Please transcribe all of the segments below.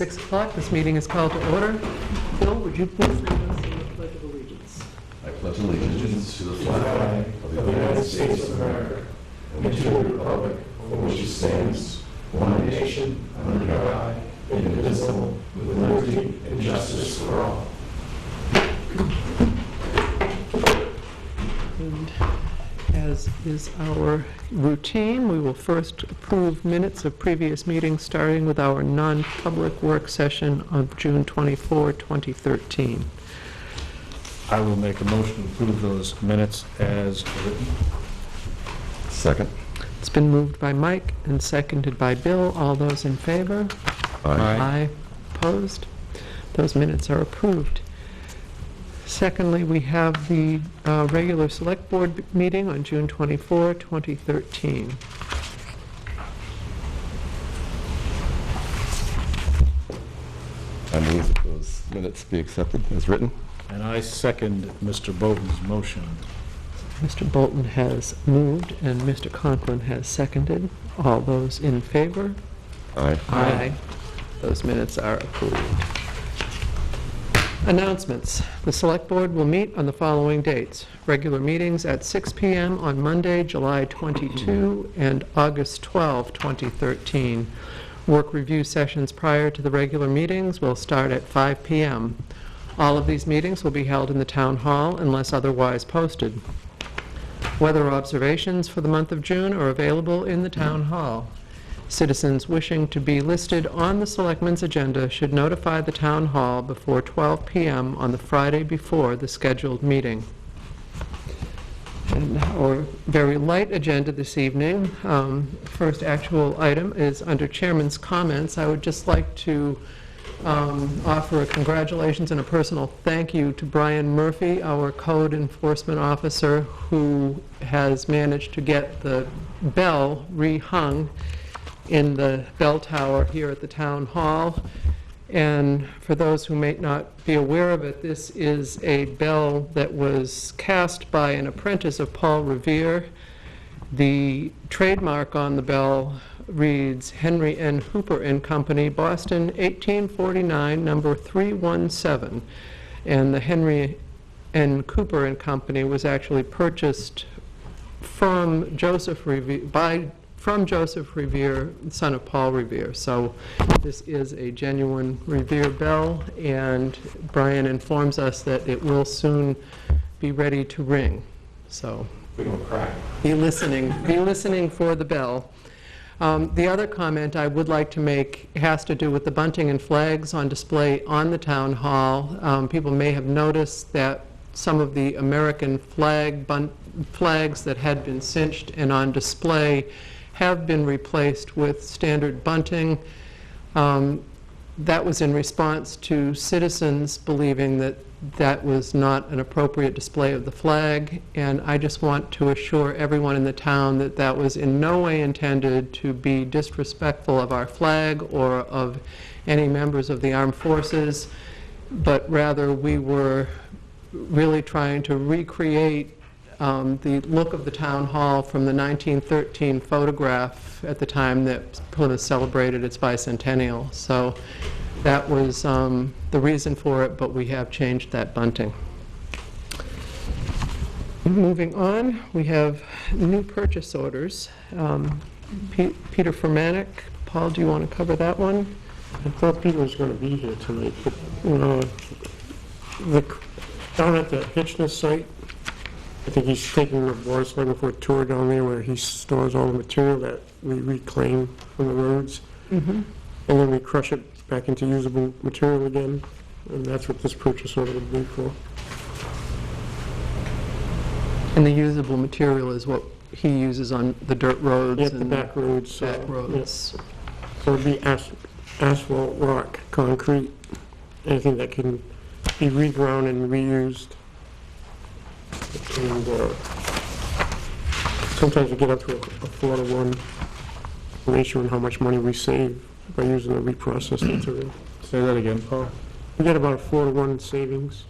6 o'clock. This meeting is called to order. Bill, would you please lead us in the Pledge of Allegiance? I pledge allegiance to the flag of the United States of America and to the republic for which it stands, one nation, under God, indivisible, with liberty and justice for all. And as is our routine, we will first approve minutes of previous meetings, starting with our non-public work session of June 24, 2013. I will make a motion to approve those minutes as written. Second. It's been moved by Mike and seconded by Bill. All those in favor? Aye. Opposed? Those minutes are approved. Secondly, we have the regular Select Board meeting on June 24, 2013. I move that those minutes be accepted as written. And I second Mr. Bolton's motion. Mr. Bolton has moved and Mr. Conklin has seconded. All those in favor? Aye. Aye. Those minutes are approved. Announcements. The Select Board will meet on the following dates. Regular meetings at 6 p.m. on Monday, July 22 and August 12, 2013. Work review sessions prior to the regular meetings will start at 5 p.m. All of these meetings will be held in the Town Hall unless otherwise posted. Weather observations for the month of June are available in the Town Hall. Citizens wishing to be listed on the Selectmen's agenda should notify the Town Hall before 12 p.m. on the Friday before the scheduled meeting. And our very light agenda this evening, first actual item is under Chairman's comments. I would just like to offer a congratulations and a personal thank you to Brian Murphy, our code enforcement officer, who has managed to get the bell rehung in the bell tower here at the Town Hall. And for those who may not be aware of it, this is a bell that was cast by an apprentice of Paul Revere. The trademark on the bell reads Henry N. Hooper and Company, Boston, 1849, number 317. And the Henry N. Cooper and Company was actually purchased from Joseph Revere, from Joseph Revere, son of Paul Revere. So this is a genuine Revere bell, and Brian informs us that it will soon be ready to ring. So be listening for the bell. The other comment I would like to make has to do with the bunting and flags on display on the Town Hall. People may have noticed that some of the American flags that had been cinched and on display have been replaced with standard bunting. That was in response to citizens believing that that was not an appropriate display of the flag, and I just want to assure everyone in the town that that was in no way intended to be disrespectful of our flag or of any members of the armed forces, but rather we were really trying to recreate the look of the Town Hall from the 1913 photograph at the time that Plymouth celebrated its bicentennial. So that was the reason for it, but we have changed that bunting. Moving on, we have new purchase orders. Peter Fermanic. Paul, do you want to cover that one? I thought Peter was going to be here tonight, but down at the Hitchness site, I think he's taking the board looking for a tour down there where he stores all the material that we reclaim from the roads. And then we crush it back into usable material again. And that's what this purchase order would be for. And the usable material is what he uses on the dirt roads Yeah, and the back roads. back roads. Yeah. So it'd be asphalt, rock, concrete, anything that can be reground and reused. And sometimes we get up to a 4-to-1 ratio in how much money we save by using the reprocessed material. Say that again, Paul. We get about a 4-to-1 savings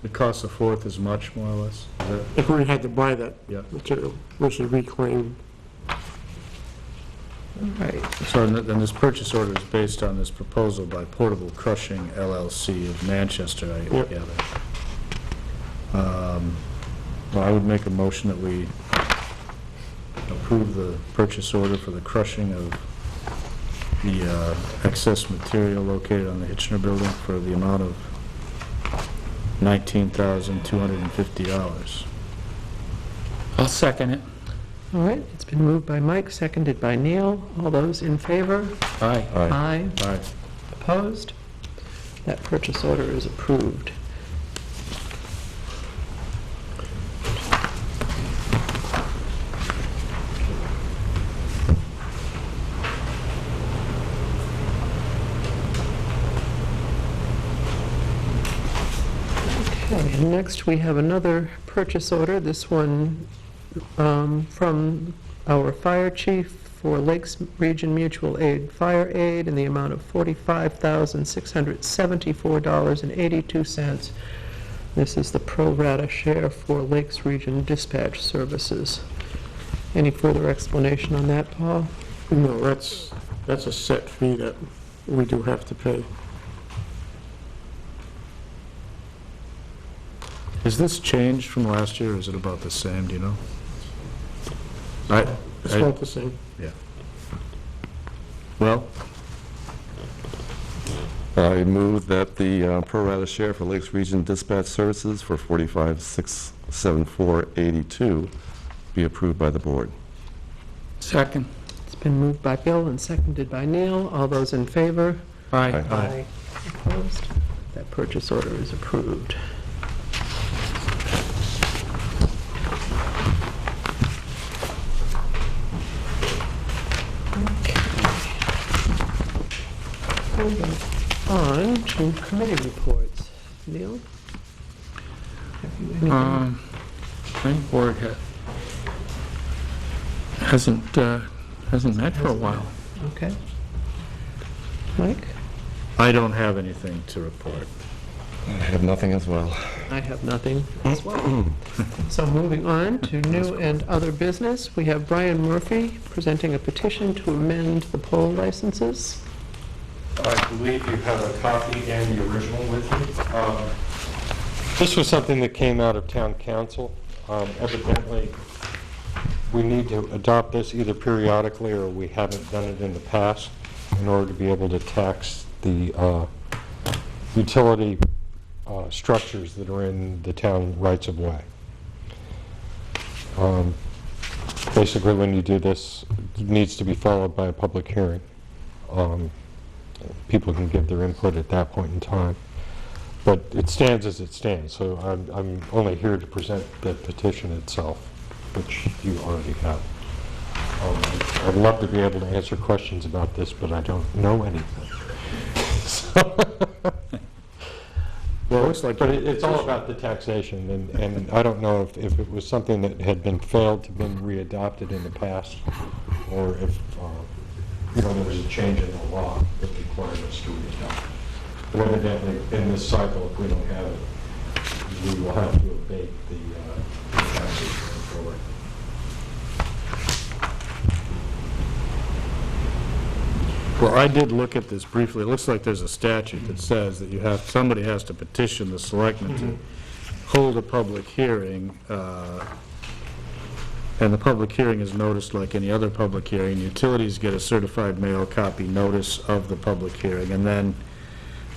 It costs a fourth as much, more or less. Is that? if we had to buy that Yeah. material versus reclaim. All right. So, and this purchase order is based on this proposal by Portable Crushing LLC of Manchester, I Yep. gather. Well, I would make a motion that we approve the purchase order for the crushing of the excess material located on the Hitchner building for the amount of $19,250. I'll second it. All right, it's been moved by Mike, seconded by Neil. All those in favor? Aye. Aye. Aye. Opposed? That purchase order is approved. Okay, and next we have another purchase order, this one from our fire chief for Lakes Region Mutual Aid Fire Aid in the amount of $45,674.82. This is the pro rata share for Lakes Region Dispatch Services. Any further explanation on that, Paul? No, that's a set fee that we do have to pay. Has this changed from last year, or is it about the same, do you know? It's not the same. Well, I move that the pro rata share for Lakes Region Dispatch Services for $45,674.82 be approved by the board. Second. It's been moved by Bill and seconded by Neil. All those in favor? Aye. Aye. Opposed? That purchase order is approved. Moving on to committee reports. Neil? Have you anything? Planning board hasn't met for a while. Okay. Mike? I don't have anything to report. I have nothing as well. I have nothing as well. So moving on to new and other business, we have Brian Murphy presenting a petition to amend the poll licenses. I believe you have a copy and the original with you. This was something that came out of town council. Evidently, we need to adopt this either periodically or we haven't done it in the past in order to be able to tax the utility structures that are in the town rights-of-way. Basically, when you do this, it needs to be followed by a public hearing. People can give their input at that point in time. But it stands as it stands, so I'm only here to present the petition itself, which you already have. I'd love to be able to answer questions about this, but I don't know anything. Well, it looks like... But it's all about the taxation, and I don't know if it was something that had been failed to been readopted in the past, or if there was a change in the law that required us to readopt. But evidently, in this cycle, if we don't have it, we will have to abate the taxes going forward. Well, I did look at this briefly. It looks like there's a statute that says that somebody has to petition the selectmen to hold a public hearing, and the public hearing is noticed like any other public hearing. Utilities get a certified mail copy notice of the public hearing, and then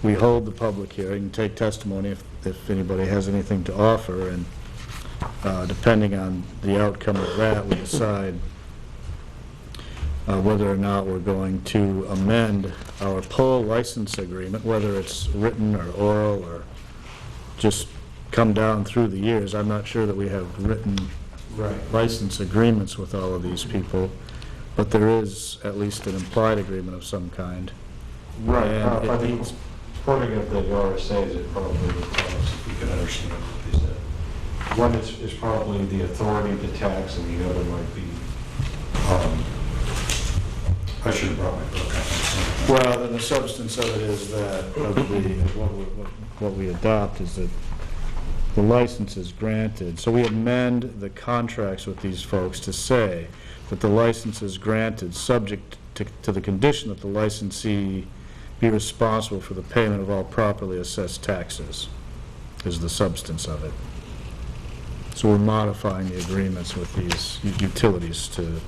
we hold the public hearing, take testimony if anybody has anything to offer, and depending on the outcome of that, we decide whether or not we're going to amend our poll license agreement, whether it's written or oral or just come down through the years. I'm not sure that we have written license agreements with all of these people, but there is at least an implied agreement of some kind. Right. And By it the needs, quoting of the RSAs, it probably would tell us if we could understand what they said. One is probably the authority to tax, and the other might be, I should have brought my book up. well, then the substance of it is that what we adopt is that the license is granted. So we amend the contracts with these folks to say that the license is granted subject to the condition that the licensee be responsible for the payment of all properly assessed taxes, is the substance of it. So we're modifying the agreements with these utilities to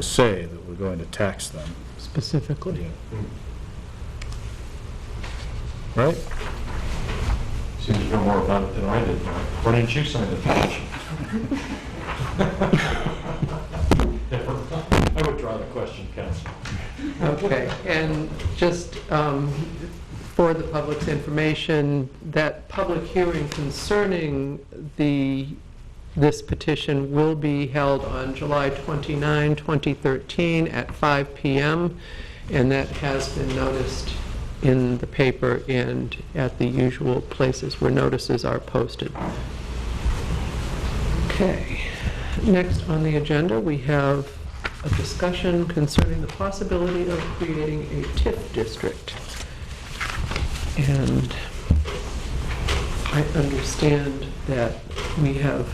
say that we're going to tax them. Specifically. Right? Seems to know more about it than I did, Mike. Why didn't you sign the petition? I withdraw the question, Council. Okay, and just for the public's information, that public hearing concerning this petition will be held on July 29, 2013 at 5 p.m., and that has been noticed in the paper and at the usual places where notices are posted. Okay, next on the agenda, we have a discussion concerning the possibility of creating a TIF district. And I understand that we have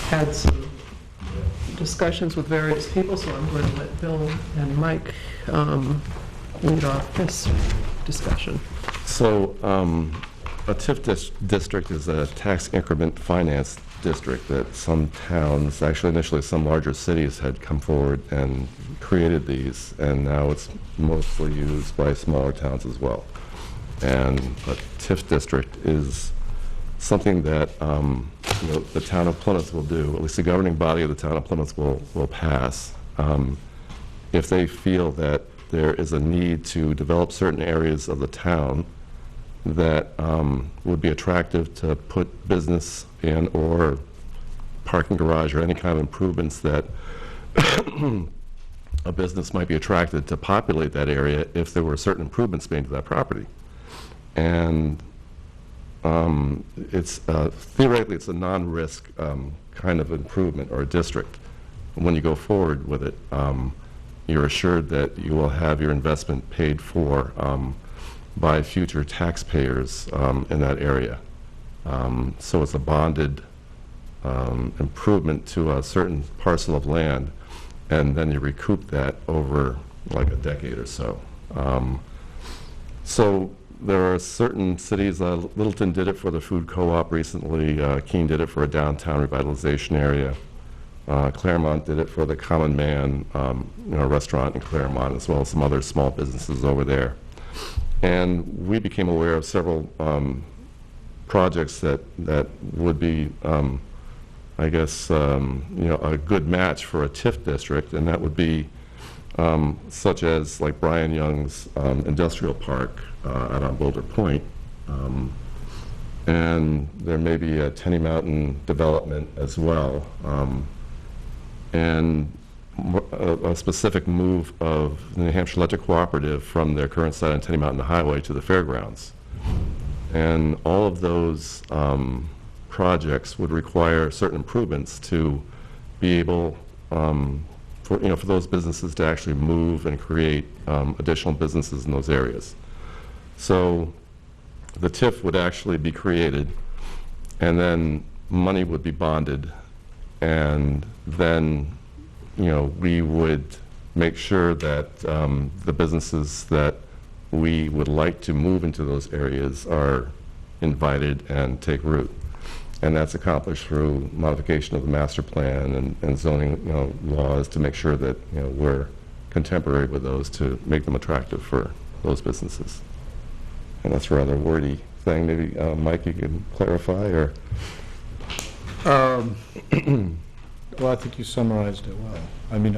had some discussions with various people, so I'm going to let Bill and Mike lead off this discussion. So a TIF district is a tax increment finance district that some towns, actually initially some larger cities, had come forward and created these, and now it's mostly used by smaller towns as well. And a TIF district is something that the town of Plymouth will do, at least the governing body of the town of Plymouth will pass, if they feel that there is a need to develop certain areas of the town that would be attractive to put business in, or parking garage, or any kind of improvements that a business might be attracted to populate that area if there were certain improvements made to that property. And it's theoretically it's a non-risk kind of improvement or a district. When you go forward with it, you're assured that you will have your investment paid for by future taxpayers in that area. So it's a bonded improvement to a certain parcel of land, and then you recoup that over like a decade or so. So there are certain cities, Littleton did it for the food co-op recently, Keene did it for a downtown revitalization area, Claremont did it for the Common Man restaurant in Claremont, as well as some other small businesses over there. And we became aware of several projects that would be, I guess, a good match for a TIF district, and that would be such as like Brian Young's industrial park out on Boulder Point. And there may be a Tenny Mountain development as well. And a specific move of the New Hampshire Electric Cooperative from their current site on Tenny Mountain Highway to the fairgrounds. And all of those projects would require certain improvements to be able for those businesses to actually move and create additional businesses in those areas. So the TIF would actually be created, and then money would be bonded, and then we would make sure that the businesses that we would like to move into those areas are invited and take root. And that's accomplished through modification of the master plan and zoning laws to make sure that we're contemporary with those to make them attractive for those businesses. And that's a rather wordy thing. Maybe Mike, you can clarify, or Well, I think you summarized it well. I mean,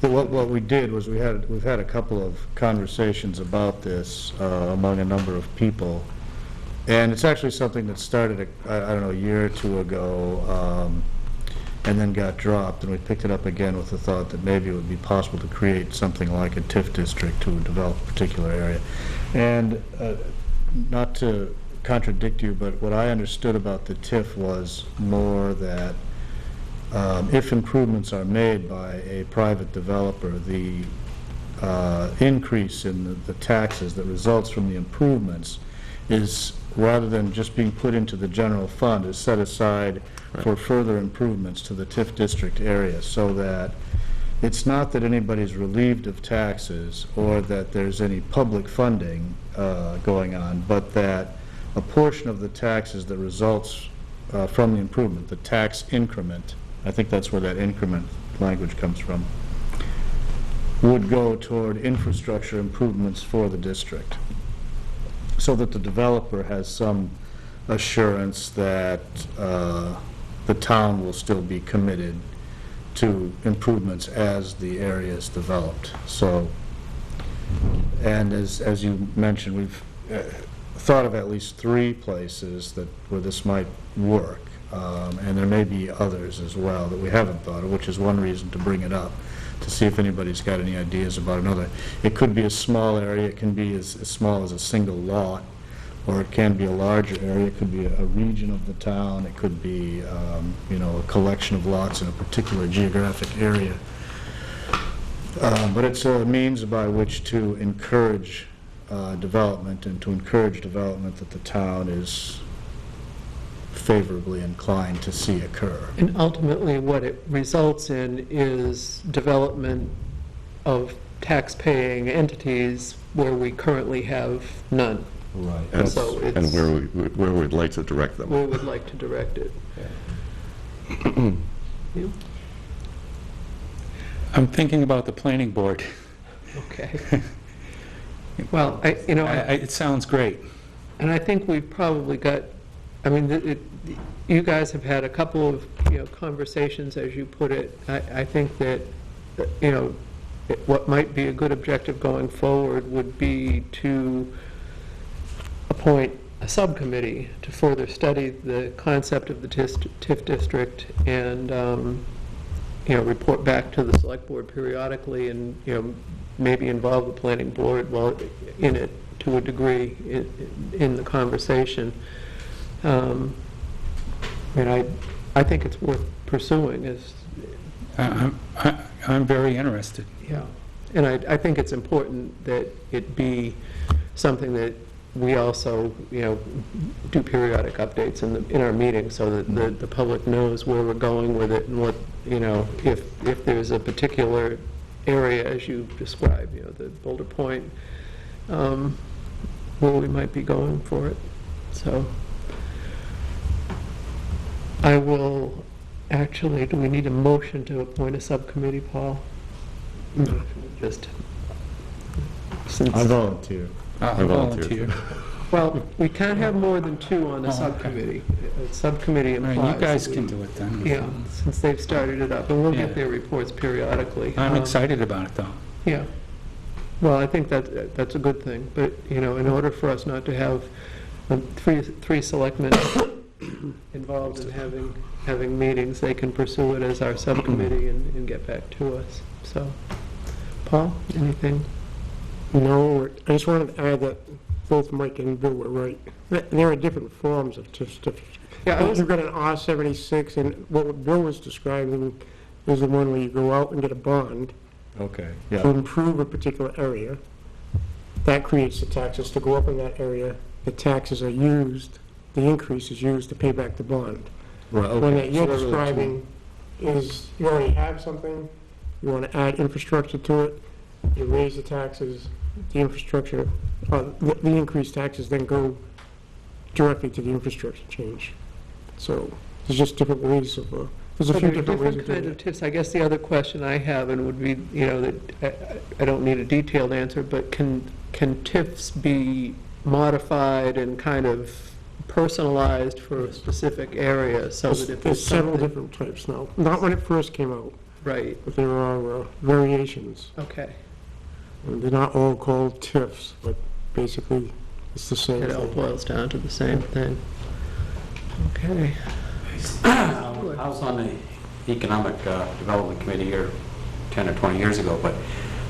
what we did was we've had a couple of conversations about this among a number of people, and it's actually something that started I don't know, a year or two ago, and then got dropped, and we picked it up again with the thought that maybe it would be possible to create something like a TIF district to develop a particular area. And not to contradict you, but what I understood about the TIF was more that if improvements are made by a private developer, the increase in the taxes that results from the improvements is, rather than just being put into the general fund, is set aside for further improvements to the TIF district area, so that it's not that anybody's relieved of taxes or that there's any public funding going on, but that a portion of the taxes that results from the improvement, the tax increment, I think that's where that increment language comes from, would go toward infrastructure improvements for the district, so that the developer has some assurance that the town will still be committed to improvements as the area is developed. So, and as you mentioned, we've thought of at least 3 places where this might work, and there may be others as well that we haven't thought of, which is one reason to bring it up, to see if anybody's got any ideas about another. It could be a small area, it can be as small as a single lot, or it can be a larger area, it could be a region of the town, it could be, you know, a collection of lots in a particular geographic area. But it's a means by which to encourage development, and to encourage development that the town is favorably inclined to see occur. And ultimately, what it results in is development of tax-paying entities where we currently have none. Right. And So it's- and where we'd like to direct them. We would like to direct it. You? I'm thinking about the planning board. Okay. Well, It sounds great. and I think we've probably got, I mean, you guys have had a couple of, conversations, as you put it. I think that, what might be a good objective going forward would be to appoint a subcommittee to further study the concept of the TIF district and, report back to the select board periodically and, maybe involve the planning board in it to a degree in the conversation. I think it's worth pursuing. I'm very interested. Yeah, and I think it's important that it be something that we also, do periodic updates in our meetings so that the public knows where we're going with it and what, if there's a particular area, as you described, the Boulder Point, where we might be going for it. So I will, actually, do we need a motion to appoint a subcommittee, Paul? No. Just, since, I volunteer. I volunteer. well, we can't have more than 2 on a Oh, okay. subcommittee. A subcommittee All right, implies. you guys that can we- do it then. Yeah, since they've started it up, and we'll get Yeah. their reports periodically. I'm excited about it, though. Yeah. Well, I think that's a good thing, but, in order for us not to have three selectmen involved in having meetings, they can pursue it as our subcommittee and get back to us. So, Paul, anything? No, I just wanted to add that both Mike and Bill were right. There are different forms of TIF certificate. Yeah, I was- You've got an R-76, and what Bill was describing is the one where you go out and get a bond Okay, to yeah. improve a particular area. That creates the taxes to go up in that area. The taxes are used, the increase is used to pay back the bond. Right, One okay. that you're So those are the two. describing is, you already have something, you want to add infrastructure to it, you raise the taxes, the infrastructure, the increased taxes then go directly to the infrastructure change. So there's just different ways of, there's a So few there are different ways different of doing kinds of it. tips. I guess the other question I have, and would be, that I don't need a detailed answer, but can TIFs be modified and kind of personalized for a specific area so that if There's it's several something... different types now. Not when it first came out, Right, but there are variations. okay. And they're not all called TIFs, but basically it's the same It all thing. boils down to the same thing. Okay. I was on the Economic Development Committee here 10 or 20 years ago, but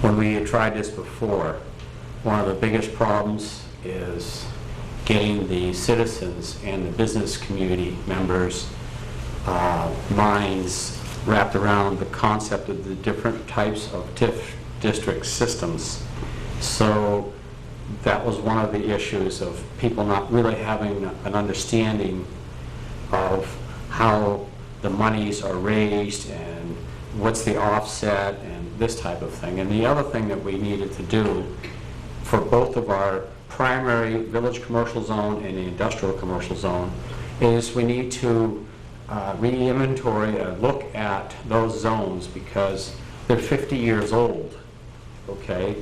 when we had tried this before, one of the biggest problems is getting the citizens and the business community members' minds wrapped around the concept of the different types of TIF district systems. So that was one of the issues of people not really having an understanding of how the monies are raised and what's the offset and this type of thing. And the other thing that we needed to do for both of our primary village commercial zone and the industrial commercial zone is we need to re-inventory and look at those zones because they're 50 years old, okay?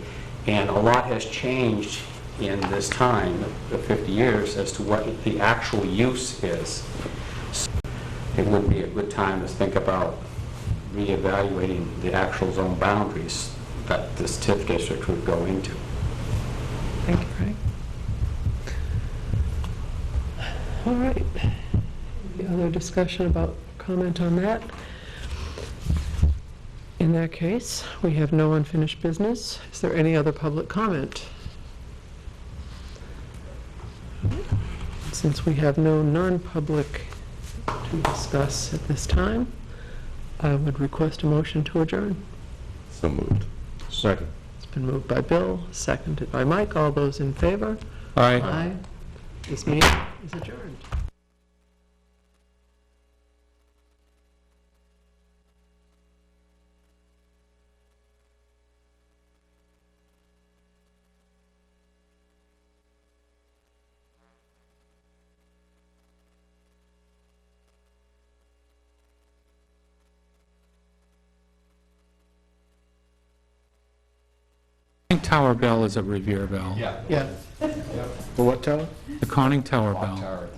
And a lot has changed in this time, the 50 years, as to what the actual use is. So it would be a good time to think about reevaluating the actual zone boundaries that this TIF district would go into. Thank you, Frank. All right. Any other discussion about, comment on that? In that case, we have no unfinished business. Is there any other public comment? Since we have no non-public to discuss at this time, I would request a motion to adjourn. So moved. Second. It's been moved by Bill, seconded by Mike. All those in favor? Aye. Aye. This meeting is adjourned. The Tower bell is a Revere bell. Yeah. For what tower? The conning tower bell.